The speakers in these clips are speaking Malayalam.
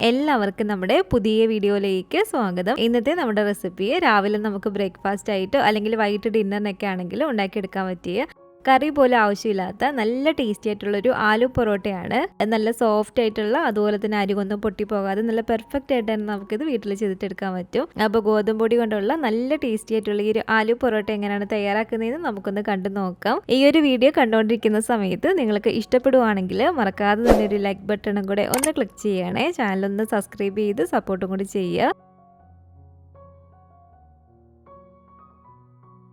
എല്ലാവർക്കും നമ്മുടെ പുതിയ വീഡിയോയിലേക്ക് സ്വാഗതം. ഇന്നത്തെ നമ്മുടെ റെസിപ്പി രാവിലെ നമുക്ക് ബ്രേക്ക്ഫാസ്റ്റ് ആയിട്ട് അല്ലെങ്കിൽ വൈകിട്ട് ഡിന്നറിനൊക്കെ ആണെങ്കിലും ഉണ്ടാക്കിയെടുക്കാൻ പറ്റിയ കറി പോലെ ആവശ്യമില്ലാത്ത നല്ല ടേസ്റ്റി ആയിട്ടുള്ളൊരു ആലു പൊറോട്ടയാണ്. നല്ല സോഫ്റ്റ് ആയിട്ടുള്ള, അതുപോലെ തന്നെ അരികൊന്നും പൊട്ടിപ്പോകാതെ നല്ല പെർഫെക്റ്റ് ആയിട്ട് തന്നെ നമുക്കിത് വീട്ടിൽ ചെയ്തിട്ടെടുക്കാൻ പറ്റും. അപ്പോൾ ഗോതമ്പ് പൊടി കൊണ്ടുള്ള നല്ല ടേസ്റ്റി ആയിട്ടുള്ള ഈ ഒരു ആലു പൊറോട്ട എങ്ങനെയാണ് തയ്യാറാക്കുന്നതെന്ന് നമുക്കൊന്ന് കണ്ടു നോക്കാം. ഈ ഒരു വീഡിയോ കണ്ടുകൊണ്ടിരിക്കുന്ന സമയത്ത് നിങ്ങൾക്ക് ഇഷ്ടപ്പെടുവാണെങ്കിൽ മറക്കാതെ തന്നെ ഒരു ലൈക്ക് ബട്ടണും കൂടെ ഒന്ന് ക്ലിക്ക് ചെയ്യണേ. ചാനലൊന്ന് സബ്സ്ക്രൈബ് ചെയ്ത് സപ്പോർട്ടും കൂടി ചെയ്യുക.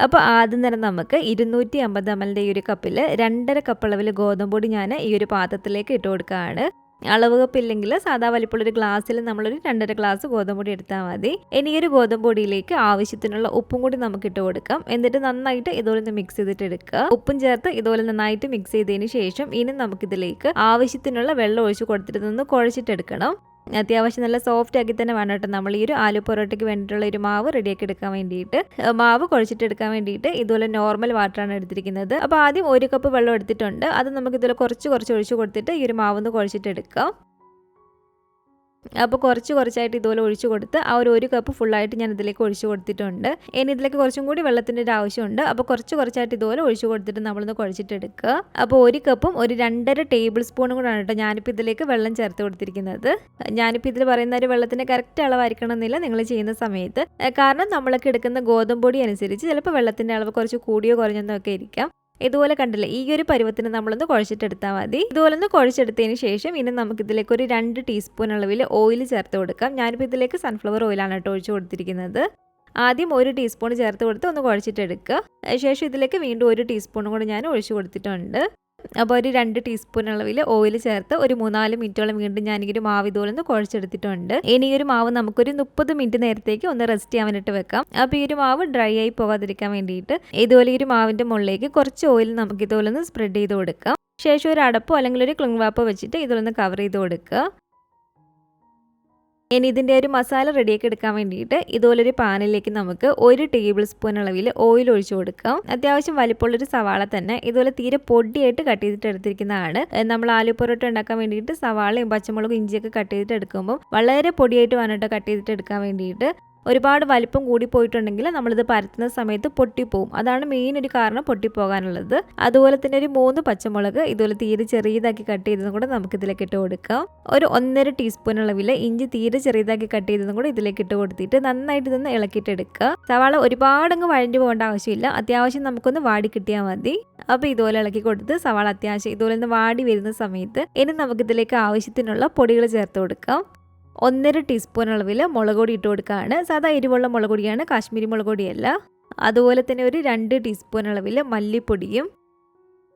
അപ്പോൾ ആദ്യം തന്നെ നമുക്ക് 250 ml ഈ ഒരു കപ്പിൽ 2.5 കപ്പ് അളവിൽ ഗോതമ്പ് പൊടി ഞാൻ ഈ ഒരു പാത്രത്തിലേക്ക് ഇട്ട് കൊടുക്കുകയാണ്. അളവ് കപ്പില്ലെങ്കിൽ സാധാ വലിപ്പമുള്ളൊരു ഗ്ലാസ്സിൽ നമ്മളൊരു 2.5 ഗ്ലാസ് ഗോതമ്പ് പൊടി എടുത്താൽ മതി. ഇനി ഈ ഒരു ഗോതമ്പ് പൊടിയിലേക്ക് ആവശ്യത്തിനുള്ള ഉപ്പും കൂടി നമുക്ക് ഇട്ട് കൊടുക്കാം. എന്നിട്ട് നന്നായിട്ട് ഇതുപോലെ മിക്സ് ചെയ്തിട്ട് എടുക്കുക. ഉപ്പും ചേർത്ത് ഇതുപോലെ നന്നായിട്ട് മിക്സ് ചെയ്തതിന് ശേഷം ഇനി നമുക്കിതിലേക്ക് ആവശ്യത്തിനുള്ള വെള്ളം ഒഴിച്ച് കൊടുത്തിട്ട് നിന്ന് കുഴച്ചിട്ടെടുക്കണം. അത്യാവശ്യം നല്ല സോഫ്റ്റ് ആക്കി തന്നെ വേണം കേട്ടോ നമ്മൾ ഈ ഒരു ആലു പൊറോട്ടയ്ക്ക് വേണ്ടിയിട്ടുള്ള ഒരു മാവ് റെഡിയാക്കി എടുക്കാൻ വേണ്ടിയിട്ട്. മാവ് കുഴച്ചിട്ടെടുക്കാൻ വേണ്ടിയിട്ട് ഇതുപോലെ നോർമൽ വാട്ടറാണ് എടുത്തിരിക്കുന്നത്. അപ്പോൾ ആദ്യം 1 കപ്പ് വെള്ളം എടുത്തിട്ടുണ്ട്. അത് നമുക്ക് ഇതുപോലെ കുറച്ച് ഒഴിച്ച് കൊടുത്തിട്ട് ഈ ഒരു മാവൊന്ന് കുഴച്ചിട്ടെടുക്കാം. അപ്പോൾ കുറച്ചായിട്ട് ഇതുപോലെ ഒഴിച്ചു കൊടുത്ത് ആ ഒരു കപ്പ് ഫുള്ളായിട്ട് ഞാൻ ഇതിലേക്ക് ഒഴിച്ചു കൊടുത്തിട്ടുണ്ട്. ഇനി ഇതിലേക്ക് കുറച്ചും കൂടി വെള്ളത്തിൻ്റെ ഒരു ആവശ്യമുണ്ട്. അപ്പോൾ കുറച്ചായിട്ട് ഇതുപോലെ ഒഴിച്ചു കൊടുത്തിട്ട് നമ്മളൊന്ന് കുഴച്ചിട്ടെടുക്കുക. അപ്പോൾ 1 കപ്പും ഒരു 2.5 ടേബിൾ സ്പൂണും കൂടാണ് കേട്ടോ ഞാനിപ്പോൾ ഇതിലേക്ക് വെള്ളം ചേർത്ത് കൊടുത്തിരിക്കുന്നത്. ഞാനിപ്പോൾ ഇതിൽ പറയുന്ന ഒരു വെള്ളത്തിൻ്റെ കറക്റ്റ് അളവായിരിക്കണം എന്നില്ല നിങ്ങൾ ചെയ്യുന്ന സമയത്ത്. കാരണം നമ്മളൊക്കെ എടുക്കുന്ന ഗോതമ്പ് പൊടി അനുസരിച്ച് ചിലപ്പോൾ വെള്ളത്തിൻ്റെ അളവ് കുറച്ച് കൂടിയോ കുറഞ്ഞോ ഒക്കെ ഇരിക്കാം. ഇതുപോലെ കണ്ടില്ലേ, ഈ ഒരു പരുവത്തിന് നമ്മളൊന്ന് കുഴച്ചിട്ടെടുത്താൽ മതി. ഇതുപോലെ ഒന്ന് കുഴച്ചെടുത്തതിന് ശേഷം ഇനി നമുക്കിതിലേക്ക് ഒരു 2 ടീസ്പൂൺ അളവിൽ ഓയിൽ ചേർത്ത് കൊടുക്കാം. ഞാനിപ്പോൾ ഇതിലേക്ക് സൺഫ്ലവർ ഓയിലാണ് കേട്ടോ ഒഴിച്ച് കൊടുത്തിരിക്കുന്നത്. ആദ്യം 1 ടീസ്പൂൺ ചേർത്ത് കൊടുത്ത് ഒന്ന് കുഴച്ചിട്ടെടുക്കുക. ശേഷം ഇതിലേക്ക് വീണ്ടും 1 ടീസ്പൂണും കൂടെ ഞാൻ ഒഴിച്ച് കൊടുത്തിട്ടുണ്ട്. അപ്പോൾ ഒരു 2 ടീസ്പൂൺ അളവിൽ ഓയിൽ ചേർത്ത് ഒരു 3-4 മിനിറ്റോളം വീണ്ടും ഞാനിങ്ങനെ മാവ് ഇതുപോലെ ഒന്ന് കുഴച്ചെടുത്തിട്ടുണ്ട്. ഇനി ഈ ഒരു മാവ് നമുക്കൊരു 30 മിനിറ്റ് നേരത്തേക്ക് ഒന്ന് റെസ്റ്റ് ചെയ്യാൻ വേണ്ടിയിട്ട് വെക്കാം. അപ്പോൾ ഈ ഒരു മാവ് ഡ്രൈ ആയി പോകാതിരിക്കാൻ വേണ്ടിയിട്ട് ഇതുപോലെ ഈ ഒരു മാവിൻ്റെ മുകളിലേക്ക് കുറച്ച് ഓയിൽ നമുക്ക് ഇതുപോലെ ഒന്ന് സ്പ്രെഡ് ചെയ്ത് കൊടുക്കാം. ശേഷം ഒരു അടപ്പോ അല്ലെങ്കിൽ ഒരു ക്ലിംഗ് വാപ്പോ വെച്ചിട്ട് ഇതുപോലെ ഒന്ന് കവർ ചെയ്ത് കൊടുക്കുക. ഇനി ഇതിൻ്റെ ഒരു മസാല റെഡിയാക്കി എടുക്കാൻ വേണ്ടിയിട്ട് ഇതുപോലൊരു പാനിലേക്ക് നമുക്ക് 1 ടേബിൾ സ്പൂൺ അളവിൽ ഓയിൽ ഒഴിച്ചു കൊടുക്കാം. അത്യാവശ്യം വലിപ്പമുള്ളൊരു സവാള തന്നെ ഇതുപോലെ തീരെ പൊടിയായിട്ട് കട്ട് ചെയ്തിട്ട് എടുത്തിരിക്കുന്നതാണ്. നമ്മൾ ആലു പൊറോട്ട ഉണ്ടാക്കാൻ വേണ്ടിയിട്ട് സവാളയും പച്ചമുളകും ഇഞ്ചിയൊക്കെ കട്ട് ചെയ്തിട്ട് എടുക്കുമ്പോൾ വളരെ പൊടിയായിട്ട് വേണം കട്ട് ചെയ്തിട്ട് എടുക്കാൻ വേണ്ടിയിട്ട്. ഒരുപാട് വലിപ്പം കൂടി പോയിട്ടുണ്ടെങ്കിൽ നമ്മളിത് പരത്തുന്ന സമയത്ത് പൊട്ടിപ്പോവും. അതാണ് മെയിൻ ഒരു കാരണം പൊട്ടിപ്പോകാനുള്ളത്. അതുപോലെ തന്നെ ഒരു 3 പച്ചമുളക് ഇതുപോലെ തീരെ ചെറിയതാക്കി കട്ട് ചെയ്തതും കൂടെ നമുക്ക് ഇതിലേക്ക് ഇട്ട് കൊടുക്കാം. ഒരു 1.5 ടീസ്പൂൺ അളവിൽ ഇഞ്ചി തീരെ ചെറിയതാക്കി കട്ട് ചെയ്തതും കൂടെ ഇതിലേക്ക് ഇട്ട് കൊടുത്തിട്ട് നന്നായിട്ട് ഇതൊന്ന് ഇളക്കിയിട്ടെടുക്കുക. സവാള ഒരുപാടങ്ങ് വഴഞ്ഞു പോകേണ്ട ആവശ്യമില്ല. അത്യാവശ്യം നമുക്കൊന്ന് വാടി കിട്ടിയാൽ മതി. അപ്പോൾ ഇതുപോലെ ഇളക്കി കൊടുത്ത് സവാള അത്യാവശ്യം ഇതുപോലെ ഒന്ന് വാടി വരുന്ന സമയത്ത് ഇനി നമുക്കിതിലേക്ക് ആവശ്യത്തിനുള്ള പൊടികൾ ചേർത്ത് കൊടുക്കാം. 1.5 ടീസ്പൂൺ അളവിൽ മുളക് പൊടി ഇട്ട് കൊടുക്കുകയാണ്. സാധാ എരിവുള്ള മുളക് പൊടിയാണ്, കാശ്മീരി മുളക് പൊടിയല്ല. അതുപോലെ തന്നെ ഒരു 2 ടീസ്പൂൺ അളവിൽ മല്ലിപ്പൊടിയും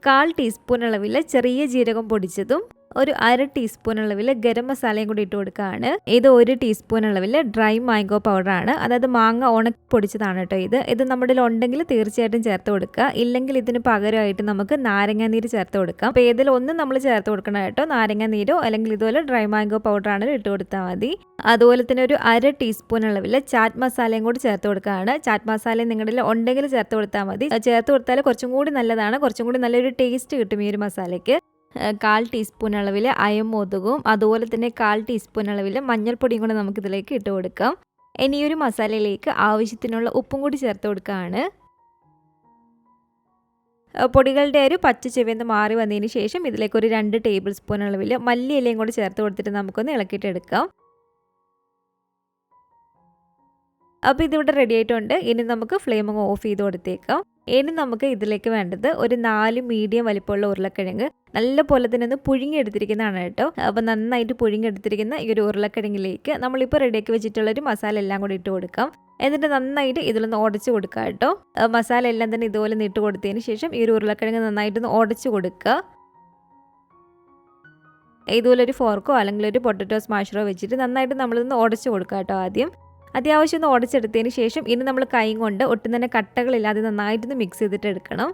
1/4 ടീസ്പൂൺ അളവിൽ ചെറിയ ജീരകം പൊടിച്ചതും ഒരു 1/2 ടീസ്പൂൺ അളവിൽ ഗരം മസാലയും കൂടി ഇട്ട് കൊടുക്കുകയാണ്. ഇത് 1 ടീസ്പൂൺ അളവിൽ ഡ്രൈ മാംഗോ പൗഡറാണ്, അതായത് മാങ്ങ ഉണക്കി പൊടിച്ചതാണ് കേട്ടോ. ഇത് നമ്മുടെ ഉണ്ടെങ്കിൽ തീർച്ചയായിട്ടും ചേർത്ത് കൊടുക്കുക. ഇല്ലെങ്കിൽ ഇതിന് പകരമായിട്ട് നമുക്ക് നാരങ്ങാനീര് ചേർത്ത് കൊടുക്കാം. അപ്പോൾ ഏതിൽ ഒന്ന് നമ്മൾ ചേർത്ത് കൊടുക്കണം കേട്ടോ. നാരങ്ങാനീരോ അല്ലെങ്കിൽ ഇതുപോലെ ഡ്രൈ മാംഗോ പൗഡറാണ് ഇട്ട് കൊടുത്താൽ മതി. അതുപോലെ തന്നെ ഒരു 1/2 ടീസ്പൂൺ അളവിൽ ചാറ്റ് മസാലയും കൂടി ചേർത്ത് കൊടുക്കുകയാണ്. ചാറ്റ് മസാലയും നിങ്ങളുടെ ഉണ്ടെങ്കിൽ ചേർത്ത് കൊടുത്താൽ മതി. ചേർത്ത് കൊടുത്താൽ കുറച്ചും കൂടി നല്ലതാണ്, കുറച്ചും കൂടി നല്ലൊരു ടേസ്റ്റ് കിട്ടും ഈ ഒരു മസാലയ്ക്ക്. 1/4 ടീസ്പൂൺ അളവിൽ അയമോദകവും അതുപോലെ തന്നെ 1/4 ടീസ്പൂൺ അളവിൽ മഞ്ഞൾപ്പൊടിയും കൂടെ നമുക്കിതിലേക്ക് ഇട്ട് കൊടുക്കാം. ഇനി ഈ ഒരു മസാലയിലേക്ക് ആവശ്യത്തിനുള്ള ഉപ്പും കൂടി ചേർത്ത് കൊടുക്കുകയാണ്. പൊടികളുടെ ഒരു പച്ച ചെവിന്ന് മാറി വന്നതിന് ശേഷം ഇതിലേക്ക് ഒരു 2 ടേബിൾ സ്പൂൺ അളവിൽ മല്ലിയിലയും കൂടി ചേർത്ത് കൊടുത്തിട്ട് നമുക്കൊന്ന് ഇളക്കിയിട്ടെടുക്കാം. അപ്പോൾ ഇതിവിടെ റെഡി ആയിട്ടുണ്ട്. ഇനി നമുക്ക് ഫ്ലെയിം ഓഫ് ചെയ്ത് കൊടുത്തേക്കാം. ഇനി നമുക്ക് ഇതിലേക്ക് വേണ്ടത് ഒരു 4 മീഡിയം വലിപ്പമുള്ള ഉരുളക്കിഴങ്ങ് നല്ല പോലെ തന്നെ ഒന്ന് പുഴുങ്ങിയെടുത്തിരിക്കുന്നതാണ് കേട്ടോ. അപ്പോൾ നന്നായിട്ട് പുഴുങ്ങിയെടുത്തിരിക്കുന്ന ഈ ഒരു ഉരുളക്കിഴങ്ങിലേക്ക് നമ്മളിപ്പോൾ റെഡിയാക്കി വെച്ചിട്ടുള്ളൊരു മസാല എല്ലാം കൂടി ഇട്ട് കൊടുക്കാം. എന്നിട്ട് നന്നായിട്ട് ഇതിലൊന്ന് ഉടച്ച് കൊടുക്കുക കേട്ടോ. മസാല എല്ലാം തന്നെ ഇതുപോലെ ഇട്ട് കൊടുത്തതിന് ശേഷം ഈ ഒരു ഉരുളക്കിഴങ്ങ് നന്നായിട്ടൊന്ന് ഉടച്ച് കൊടുക്കുക. ഇതുപോലെ ഒരു ഫോർക്കോ അല്ലെങ്കിൽ ഒരു പൊട്ടറ്റോ സ്മാഷറോ വെച്ചിട്ട് നന്നായിട്ട് നമ്മളിതൊന്ന് ഉടച്ച് കൊടുക്കുക കേട്ടോ. അത്യാവശ്യം ഒന്ന് ഉടച്ചെടുത്തതിന് ശേഷം ഇനി നമ്മൾ കൈ കൊണ്ട് ഒട്ടും തന്നെ കട്ടകളില്ലാതെ നന്നായിട്ടൊന്ന് മിക്സ് ചെയ്തിട്ട് എടുക്കണം.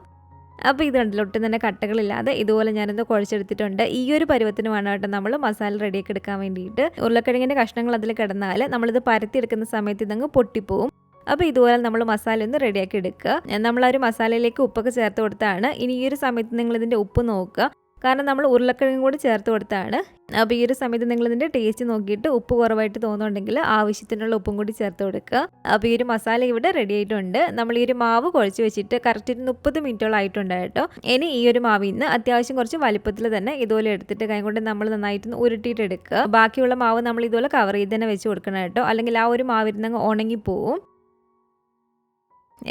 അപ്പോൾ ഇത് കണ്ടില്ല, ഒട്ടും തന്നെ കട്ടകളില്ലാതെ ഇതുപോലെ ഞാനൊന്ന് കുഴച്ചെടുത്തിട്ടുണ്ട്. ഈ ഒരു പരുവത്തിന് വേണം കേട്ടോ നമ്മൾ മസാല റെഡിയാക്കി എടുക്കാൻ വേണ്ടിയിട്ട്. ഉരുളക്കിഴങ്ങിൻ്റെ കഷ്ണങ്ങൾ അതിൽ കിടന്നാൽ നമ്മളിത് പരത്തിയെടുക്കുന്ന സമയത്ത് ഇതങ്ങ് പൊട്ടിപ്പോവും. അപ്പോൾ ഇതുപോലെ നമ്മൾ മസാല ഒന്ന് റെഡിയാക്കി എടുക്കുക. നമ്മൾ ആ ഒരു മസാലയിലേക്ക് ഉപ്പൊക്കെ ചേർത്ത് കൊടുത്താണ്. ഇനി ഈ ഒരു സമയത്ത് നിങ്ങൾ ഇതിൻ്റെ ഉപ്പ് നോക്കുക. കാരണം നമ്മൾ ഉരുളക്കിഴങ്ങും കൂടി ചേർത്ത് കൊടുത്താണ്. അപ്പോൾ ഈ ഒരു സമയത്ത് നിങ്ങളിതിൻ്റെ ടേസ്റ്റ് നോക്കിയിട്ട് ഉപ്പ് കുറവായിട്ട് തോന്നുന്നുണ്ടെങ്കിൽ ആവശ്യത്തിനുള്ള ഉപ്പും കൂടി ചേർത്ത് കൊടുക്കുക. അപ്പോൾ ഈ ഒരു മസാല ഇവിടെ റെഡി ആയിട്ടുണ്ട്. നമ്മൾ ഈ ഒരു മാവ് കുഴച്ച് വെച്ചിട്ട് കറക്റ്റ് 30 മിനിറ്റോളം ആയിട്ടുണ്ട് കേട്ടോ. ഇനി ഈ ഒരു മാവിൽ നിന്ന് അത്യാവശ്യം കുറച്ച് വലിപ്പത്തിൽ തന്നെ ഇതുപോലെ എടുത്തിട്ട് കൈ കൊണ്ട് നമ്മൾ നന്നായിട്ട് ഉരുട്ടിയിട്ട് എടുക്കുക. ബാക്കിയുള്ള മാവ് നമ്മൾ ഇതുപോലെ കവർ ചെയ്ത് തന്നെ വെച്ച് കൊടുക്കണം കേട്ടോ, അല്ലെങ്കിൽ ആ ഒരു മാവിരുന്നങ്ങ് ഉണങ്ങിപ്പോവും.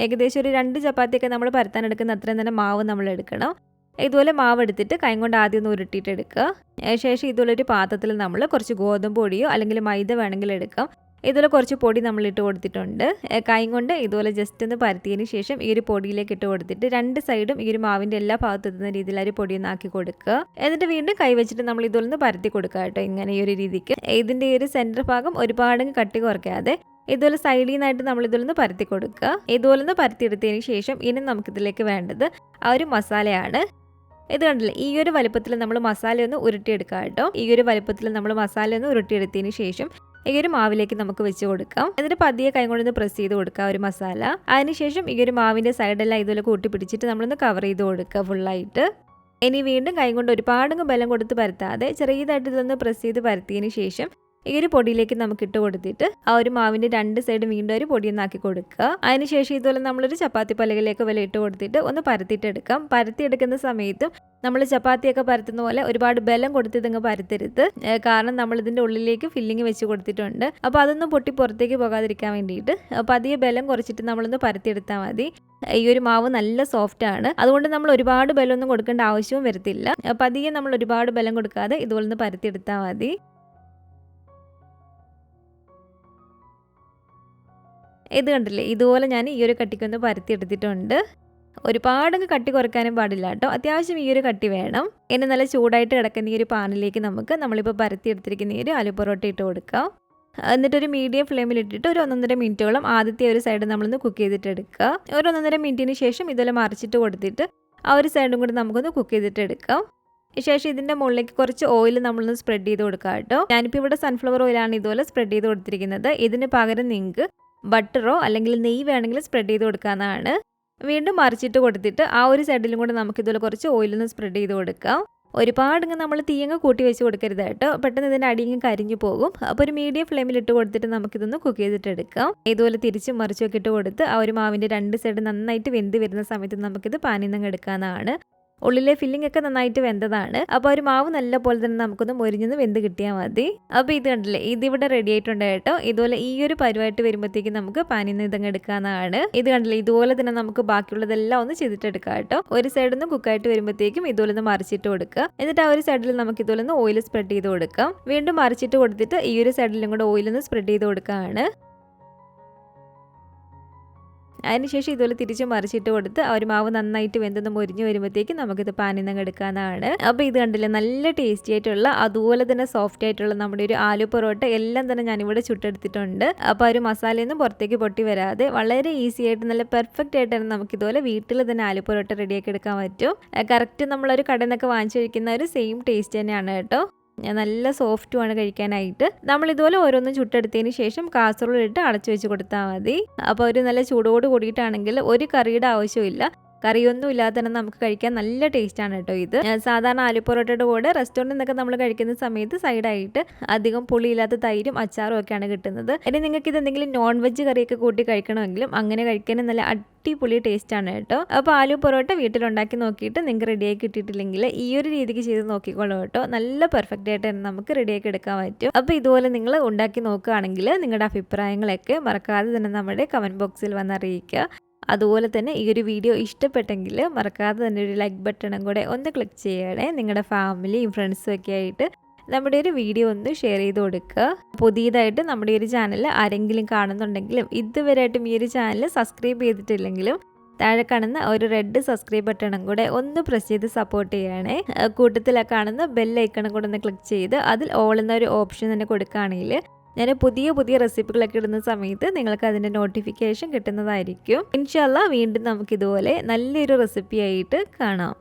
ഏകദേശം ഒരു 2 ചപ്പാത്തിയൊക്കെ നമ്മൾ പരത്താൻ എടുക്കുന്ന അത്രയും തന്നെ മാവ് നമ്മൾ എടുക്കണം. ഇതുപോലെ മാവ് എടുത്തിട്ട് കൈ കൊണ്ട് ആദ്യം ഒന്ന് ഉരുട്ടിയിട്ട് എടുക്കുക. ശേഷം ഇതുപോലെ ഒരു പാത്രത്തിൽ നമ്മൾ കുറച്ച് ഗോതമ്പ് പൊടിയോ അല്ലെങ്കിൽ മൈദ വേണമെങ്കിൽ എടുക്കാം. ഇതുപോലെ കുറച്ച് പൊടി നമ്മൾ ഇട്ട് കൊടുത്തിട്ടുണ്ട്. കൈ കൊണ്ട് ഇതുപോലെ ജസ്റ്റ് ഒന്ന് പരത്തിയതിന് ശേഷം ഈ ഒരു പൊടിയിലേക്ക് ഇട്ട് കൊടുത്തിട്ട് 2 സൈഡും ഈ ഒരു മാവിൻ്റെ എല്ലാ ഭാഗത്തും എത്തുന്ന രീതിയിൽ ആ ഒരു പൊടി ഒന്ന് ആക്കി കൊടുക്കുക. എന്നിട്ട് വീണ്ടും കൈ വെച്ചിട്ട് നമ്മൾ ഇതുപോലെ ഒന്ന് പരത്തി കൊടുക്കുക കേട്ടോ, ഇങ്ങനെ ഈ ഒരു രീതിക്ക്. ഇതിൻ്റെ ഈ ഒരു സെൻറ്റർ ഭാഗം ഒരുപാട് കട്ടി കുറയ്ക്കാതെ ഇതുപോലെ സൈഡിൽ നിന്നായിട്ട് നമ്മൾ ഇതുപോലെ ഒന്ന് പരത്തി കൊടുക്കുക. ഇതുപോലെ ഒന്ന് പരത്തിയെടുത്തതിന് ശേഷം ഇനി നമുക്കിതിലേക്ക് വേണ്ടത് ആ ഒരു മസാലയാണ്. ഇത് കണ്ടില്ലേ, ഈ ഒരു വലുപ്പത്തിൽ നമ്മൾ മസാല ഒന്ന് ഉരുട്ടിയെടുക്കുക കേട്ടോ. ഈ ഒരു വലുപ്പത്തിൽ നമ്മൾ മസാല ഒന്ന് ഉരുട്ടിയെടുത്തതിന് ശേഷം ഈ ഒരു മാവിലേക്ക് നമുക്ക് വെച്ച് കൊടുക്കാം. എന്നിട്ട് പതിയെ കൈ കൊണ്ടൊന്ന് പ്രസ് ചെയ്ത് കൊടുക്കുക ഒരു മസാല. അതിനുശേഷം ഈ ഒരു മാവിൻ്റെ സൈഡെല്ലാം ഇതുപോലെ കൂട്ടി പിടിച്ചിട്ട് നമ്മളൊന്ന് കവർ ചെയ്ത് കൊടുക്കുക ഫുള്ളായിട്ട്. ഇനി വീണ്ടും കൈ കൊണ്ട് ഒരുപാട് ബലം കൊടുത്ത് പരത്താതെ ചെറിയതായിട്ട് ഇതൊന്ന് പ്രസ് ചെയ്ത് പരത്തിയതിന് ശേഷം ഈ ഒരു പൊടിയിലേക്ക് നമുക്ക് ഇട്ട് കൊടുത്തിട്ട് ആ ഒരു മാവിൻ്റെ 2 സൈഡും വീണ്ടും ഒരു പൊടിയൊന്നാക്കി കൊടുക്കുക. അതിനുശേഷം ഇതുപോലെ നമ്മളൊരു ചപ്പാത്തി പലകയിലേക്ക് വില ഇട്ട് കൊടുത്തിട്ട് ഒന്ന് പരത്തിയിട്ടെടുക്കാം. പരത്തിയെടുക്കുന്ന സമയത്തും നമ്മൾ ചപ്പാത്തിയൊക്കെ പരത്തുന്ന പോലെ ഒരുപാട് ബലം കൊടുത്ത് ഇതങ്ങ് പരത്തരുത്, കാരണം നമ്മളിതിൻ്റെ ഉള്ളിലേക്ക് ഫില്ലിങ് വെച്ച് കൊടുത്തിട്ടുണ്ട്. അപ്പോൾ അതൊന്നും പൊട്ടി പുറത്തേക്ക് പോകാതിരിക്കാൻ വേണ്ടിയിട്ട് പതിയെ ബലം കുറച്ചിട്ട് നമ്മളൊന്ന് പരത്തിയെടുത്താൽ മതി. ഈ ഒരു മാവ് നല്ല സോഫ്റ്റ് ആണ്, അതുകൊണ്ട് നമ്മൾ ഒരുപാട് ബലമൊന്നും കൊടുക്കേണ്ട ആവശ്യവും വരത്തില്ല. പതിയെ നമ്മൾ ഒരുപാട് ബലം കൊടുക്കാതെ ഇതുപോലെ ഒന്ന് പരത്തിയെടുത്താൽ മതി. ഇത് കണ്ടില്ലേ, ഇതുപോലെ ഞാൻ ഈ ഒരു കട്ടിക്കൊന്ന് പരത്തിയെടുത്തിട്ടുണ്ട്. ഒരുപാട് കട്ടി കുറയ്ക്കാനും പാടില്ല കേട്ടോ, അത്യാവശ്യം ഈ ഒരു കട്ടി വേണം. ഇനി നല്ല ചൂടായിട്ട് കിടക്കുന്ന ഈ ഒരു പാനിലേക്ക് നമുക്ക് നമ്മളിപ്പോൾ പരത്തിയെടുത്തിരിക്കുന്ന ഈ ഒരു ആലു പൊറോട്ട ഇട്ട് കൊടുക്കാം. എന്നിട്ടൊരു മീഡിയം ഫ്ലെയിമിൽ ഇട്ടിട്ട് ഒരു 1.5 മിനിറ്റോളം ആദ്യത്തെ ഒരു സൈഡ് നമ്മളൊന്ന് കുക്ക് ചെയ്തിട്ട് എടുക്കുക. ഒരു 1.5 മിനിറ്റിന് ശേഷം ഇതുപോലെ മറിച്ചിട്ട് കൊടുത്തിട്ട് ആ ഒരു സൈഡും കൂടി നമുക്കൊന്ന് കുക്ക് ചെയ്തിട്ട് എടുക്കാം. ശേഷം ഇതിൻ്റെ മുകളിലേക്ക് കുറച്ച് ഓയിൽ നമ്മളൊന്ന് സ്പ്രെഡ് ചെയ്ത് കൊടുക്കുക കേട്ടോ. ഞാനിപ്പോൾ ഇവിടെ സൺഫ്ലവർ ഓയിലാണ് ഇതുപോലെ സ്പ്രെഡ് ചെയ്ത് കൊടുത്തിരിക്കുന്നത്. ഇതിന് പകരം നിങ്ങൾക്ക് ബട്ടറോ അല്ലെങ്കിൽ നെയ്യ് വേണമെങ്കിൽ സ്പ്രെഡ് ചെയ്ത് കൊടുക്കാവുന്നതാണ്. വീണ്ടും മറിച്ചിട്ട് കൊടുത്തിട്ട് ആ ഒരു സൈഡിലും കൂടെ നമുക്കിതുപോലെ കുറച്ച് ഓയിലൊന്ന് സ്പ്രെഡ് ചെയ്ത് കൊടുക്കാം. ഒരുപാട് നമ്മൾ തീയങ്ങ് കൂട്ടി വെച്ച് കൊടുക്കരുത് കേട്ടോ, പെട്ടെന്ന് ഇതിൻ്റെ അടിയങ്ങ് കരിഞ്ഞു പോകും. അപ്പോൾ ഒരു മീഡിയം ഫ്ലെയിമിൽ ഇട്ട് കൊടുത്തിട്ട് നമുക്കിതൊന്ന് കുക്ക് ചെയ്തിട്ട് എടുക്കാം. ഇതുപോലെ തിരിച്ചും മറിച്ചൊക്കെ ഇട്ട് കൊടുത്ത് ആ ഒരു മാവിൻ്റെ 2 സൈഡ് നന്നായിട്ട് വെന്ത് വരുന്ന സമയത്ത് നമുക്കിത് പാനിൽ നിന്ന് എടുക്കാവുന്നതാണ്. ഉള്ളിലെ ഫില്ലിംഗ് ഒക്കെ നന്നായിട്ട് വെന്തതാണ്. അപ്പോൾ ഒരു മാവ് നല്ല പോലെ തന്നെ നമുക്കൊന്ന് മൊരിഞ്ഞൊന്ന് വെന്ത് കിട്ടിയാൽ മതി. അപ്പോൾ ഇത് കണ്ടില്ലേ, ഇതിവിടെ റെഡി ആയിട്ടുണ്ട് കേട്ടോ. ഇതുപോലെ ഈ ഒരു പരുവായിട്ട് വരുമ്പോഴത്തേക്കും നമുക്ക് പാനിൽ നിന്ന് ഇതങ്ങ് എടുക്കാവുന്നതാണ്. ഇത് കണ്ടില്ലേ, ഇതുപോലെ തന്നെ നമുക്ക് ബാക്കിയുള്ളതെല്ലാം ഒന്ന് ചെയ്തിട്ടെടുക്കാം കേട്ടോ. ഒരു സൈഡിൽ നിന്ന് കുക്കായിട്ട് വരുമ്പോഴത്തേക്കും ഇതുപോലെ ഒന്ന് മറിച്ചിട്ട് കൊടുക്കുക. എന്നിട്ട് ആ ഒരു സൈഡിൽ നമുക്ക് ഇതുപോലെ ഒന്ന് ഓയിൽ സ്പ്രെഡ് ചെയ്ത് കൊടുക്കാം. വീണ്ടും മറിച്ചിട്ട് കൊടുത്തിട്ട് ഈ ഒരു സൈഡിലും കൂടെ ഓയിലൊന്ന് സ്പ്രെഡ് ചെയ്ത് കൊടുക്കുകയാണ്. അതിനുശേഷം ഇതുപോലെ തിരിച്ച് മറിച്ചിട്ട് കൊടുത്ത് ആ ഒരു മാവ് നന്നായിട്ട് വെന്തൊന്ന് മൊരിഞ്ഞ് വരുമ്പോഴത്തേക്കും നമുക്കിത് പാനിൽ നിന്ന് എടുക്കാവുന്നതാണ്. അപ്പോൾ ഇത് കണ്ടില്ലേ, നല്ല ടേസ്റ്റി ആയിട്ടുള്ള അതുപോലെ തന്നെ സോഫ്റ്റ് ആയിട്ടുള്ള നമ്മുടെ ഒരു ആലു പൊറോട്ട എല്ലാം തന്നെ ഞാനിവിടെ ചുട്ടെടുത്തിട്ടുണ്ട്. അപ്പോൾ ആ ഒരു മസാലയൊന്നും പുറത്തേക്ക് പൊട്ടി വരാതെ വളരെ ഈസി ആയിട്ട് നല്ല പെർഫെക്റ്റ് ആയിട്ട് തന്നെ നമുക്കിതുപോലെ വീട്ടിൽ തന്നെ ആലു പൊറോട്ട റെഡിയാക്കി എടുക്കാൻ പറ്റും. കറക്റ്റ് നമ്മളൊരു കടയിൽ നിന്നൊക്കെ വാങ്ങിച്ചു കഴിക്കുന്ന ഒരു സെയിം ടേസ്റ്റ് തന്നെയാണ് കേട്ടോ. നല്ല സോഫ്റ്റുമാണ് കഴിക്കാനായിട്ട്. നമ്മൾ ഇതുപോലെ ഓരോന്നും ചുട്ടെടുത്തതിന് ശേഷം കാസറോളിലിട്ട് അടച്ചു വെച്ച് കൊടുത്താൽ മതി. അപ്പോൾ ഒരു നല്ല ചൂടോട് കൂടിയിട്ടാണെങ്കിൽ ഒരു കറിയുടെ ആവശ്യമില്ല, കറിയൊന്നും ഇല്ലാതെ തന്നെ നമുക്ക് കഴിക്കാൻ നല്ല ടേസ്റ്റാണ് കേട്ടോ ഇത്. സാധാരണ ആലു പൊറോട്ടയുടെ കൂടെ റെസ്റ്റോറൻറ്റിൽ നിന്നൊക്കെ നമ്മൾ കഴിക്കുന്ന സമയത്ത് സൈഡായിട്ട് അധികം പുളിയില്ലാത്ത തൈരും അച്ചാറും ഒക്കെയാണ് കിട്ടുന്നത്. ഇനി നിങ്ങൾക്ക് ഇത് എന്തെങ്കിലും നോൺ വെജ് കറിയൊക്കെ കൂട്ടി കഴിക്കണമെങ്കിലും അങ്ങനെ കഴിക്കാനും നല്ല അടിപൊളി ടേസ്റ്റാണ് കേട്ടോ. അപ്പോൾ ആലു പൊറോട്ട വീട്ടിലുണ്ടാക്കി നോക്കിയിട്ട് നിങ്ങൾക്ക് റെഡിയായി കിട്ടിയിട്ടില്ലെങ്കിൽ ഈ ഒരു രീതിക്ക് ചെയ്ത് നോക്കിക്കോളൂ കേട്ടോ. നല്ല പെർഫെക്റ്റ് ആയിട്ട് തന്നെ നമുക്ക് റെഡിയാക്കി എടുക്കാൻ പറ്റും. അപ്പോൾ ഇതുപോലെ നിങ്ങൾ ഉണ്ടാക്കി നോക്കുകയാണെങ്കിൽ നിങ്ങളുടെ അഭിപ്രായങ്ങളൊക്കെ മറക്കാതെ തന്നെ നമ്മുടെ കമൻറ്റ് ബോക്സിൽ വന്ന് അറിയിക്കുക. അതുപോലെ തന്നെ ഈ ഒരു വീഡിയോ ഇഷ്ടപ്പെട്ടെങ്കിൽ മറക്കാതെ തന്നെ ഒരു ലൈക്ക് ബട്ടണും കൂടെ ഒന്ന് ക്ലിക്ക് ചെയ്യണേ. നിങ്ങളുടെ ഫാമിലിയും ഫ്രണ്ട്സും ഒക്കെ ആയിട്ട് നമ്മുടെ ഒരു വീഡിയോ ഒന്ന് ഷെയർ ചെയ്ത് കൊടുക്കുക. പുതിയതായിട്ട് നമ്മുടെ ഒരു ചാനൽ ആരെങ്കിലും കാണുന്നുണ്ടെങ്കിലും ഇതുവരെയായിട്ടും ഈ ഒരു ചാനൽ സബ്സ്ക്രൈബ് ചെയ്തിട്ടില്ലെങ്കിലും താഴെ കാണുന്ന ഒരു റെഡ് സബ്സ്ക്രൈബ് ബട്ടണും കൂടെ ഒന്ന് പ്രസ് ചെയ്ത് സപ്പോർട്ട് ചെയ്യണേ. കൂട്ടത്തിലൊക്കെ കാണുന്ന ബെൽ ഐക്കണും കൂടെ ഒന്ന് ക്ലിക്ക് ചെയ്ത് അതിൽ ഓൾ എന്ന ഒരു ഓപ്ഷൻ തന്നെ കൊടുക്കുകയാണെങ്കിൽ ഞാൻ പുതിയ റെസിപ്പികളൊക്കെ ഇടുന്ന സമയത്ത് നിങ്ങൾക്ക് അതിൻ്റെ നോട്ടിഫിക്കേഷൻ കിട്ടുന്നതായിരിക്കും. ഇൻഷാല്ലാ വീണ്ടും നമുക്കിതുപോലെ നല്ലൊരു റെസിപ്പി ആയിട്ട് കാണാം.